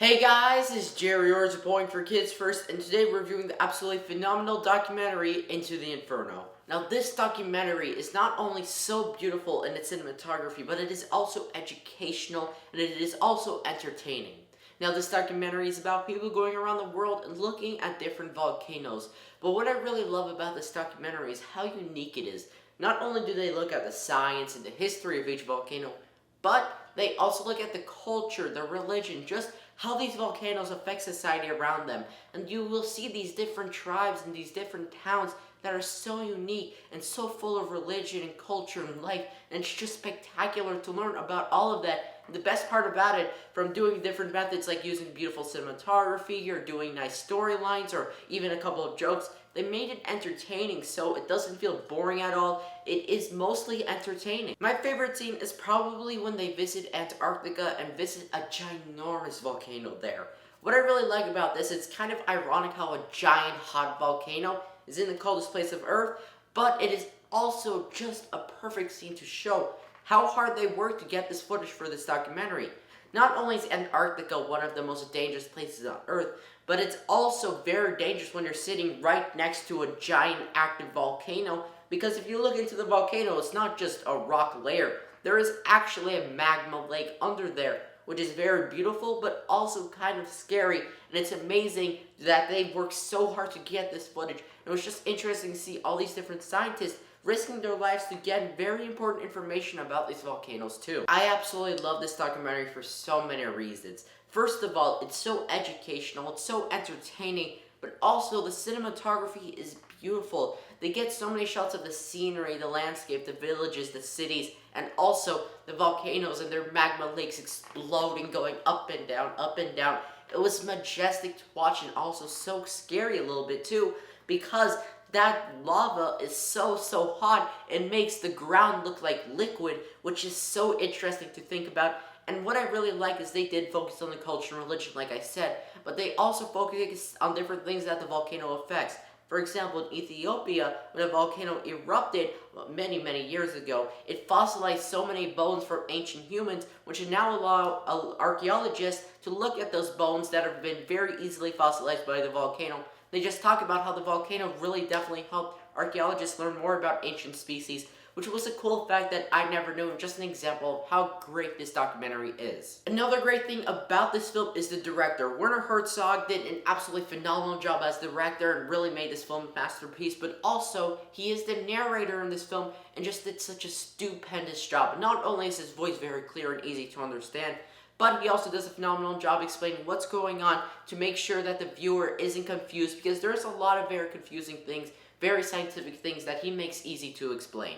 Hey guys, it's Gerry, Point for Kids First, and today we're reviewing the absolutely phenomenal documentary Into the Inferno. Now, this documentary is not only so beautiful in its cinematography, but it is also educational and it is also entertaining. Now, this documentary is about people going around the world and looking at different volcanoes. But what I really love about this documentary is how unique it is. Not only do they look at the science and the history of each volcano, but they also look at the culture, the religion, just how these volcanoes affect society around them. And you will see these different tribes and these different towns that are so unique and so full of religion and culture and life. And it's just spectacular to learn about all of that. The best part about it, from doing different methods like using beautiful cinematography or doing nice storylines or even a couple of jokes, they made it entertaining so it doesn't feel boring at all. It is mostly entertaining. My favorite scene is probably when they visit Antarctica and visit a ginormous volcano there. What I really like about this, it's kind of ironic how a giant hot volcano is in the coldest place of Earth, but it is also just a perfect scene to show how hard they worked to get this footage for this documentary. Not only is Antarctica one of the most dangerous places on Earth, but it's also very dangerous when you're sitting right next to a giant active volcano, because if you look into the volcano, it's not just a rock layer. There is actually a magma lake under there, which is very beautiful, but also kind of scary, and it's amazing that they worked so hard to get this footage. It was just interesting to see all these different scientists risking their lives to get very important information about these volcanoes too. I absolutely love this documentary for so many reasons. First of all, it's so educational, it's so entertaining, but also the cinematography is beautiful. They get so many shots of the scenery, the landscape, the villages, the cities, and also the volcanoes and their magma lakes exploding, going up and down, up and down. It was majestic to watch and also so scary a little bit too, because that lava is so hot and makes the ground look like liquid, which is so interesting to think about. And what I really like is they did focus on the culture and religion, like I said, but they also focus on different things that the volcano affects. For example, in Ethiopia, when a volcano erupted many years ago, it fossilized so many bones from ancient humans, which would now allow archaeologists to look at those bones that have been very easily fossilized by the volcano. They just talk about how the volcano really definitely helped archaeologists learn more about ancient species, which was a cool fact that I never knew, and just an example of how great this documentary is. Another great thing about this film is the director. Werner Herzog did an absolutely phenomenal job as director and really made this film a masterpiece, but also he is the narrator in this film and just did such a stupendous job. Not only is his voice very clear and easy to understand, but he also does a phenomenal job explaining what's going on to make sure that the viewer isn't confused, because there's a lot of very confusing things, very scientific things that he makes easy to explain.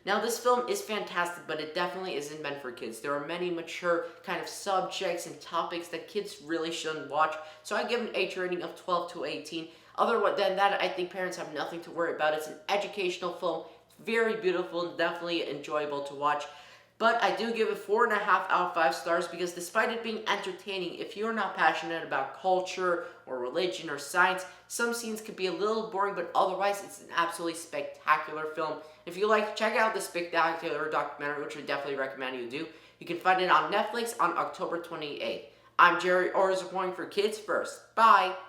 Now, this film is fantastic, but it definitely isn't meant for kids. There are many mature kind of subjects and topics that kids really shouldn't watch, so I give an age rating of 12 to 18. Other than that, I think parents have nothing to worry about. It's an educational film, very beautiful and definitely enjoyable to watch. But I do give it 4.5 out of 5 stars, because despite it being entertaining, if you're not passionate about culture or religion or science, some scenes could be a little boring, but otherwise it's an absolutely spectacular film. If you like, check out this spectacular documentary, which I definitely recommend you do. You can find it on Netflix on October 28th. I'm Gerry, Point for Kids First. Bye!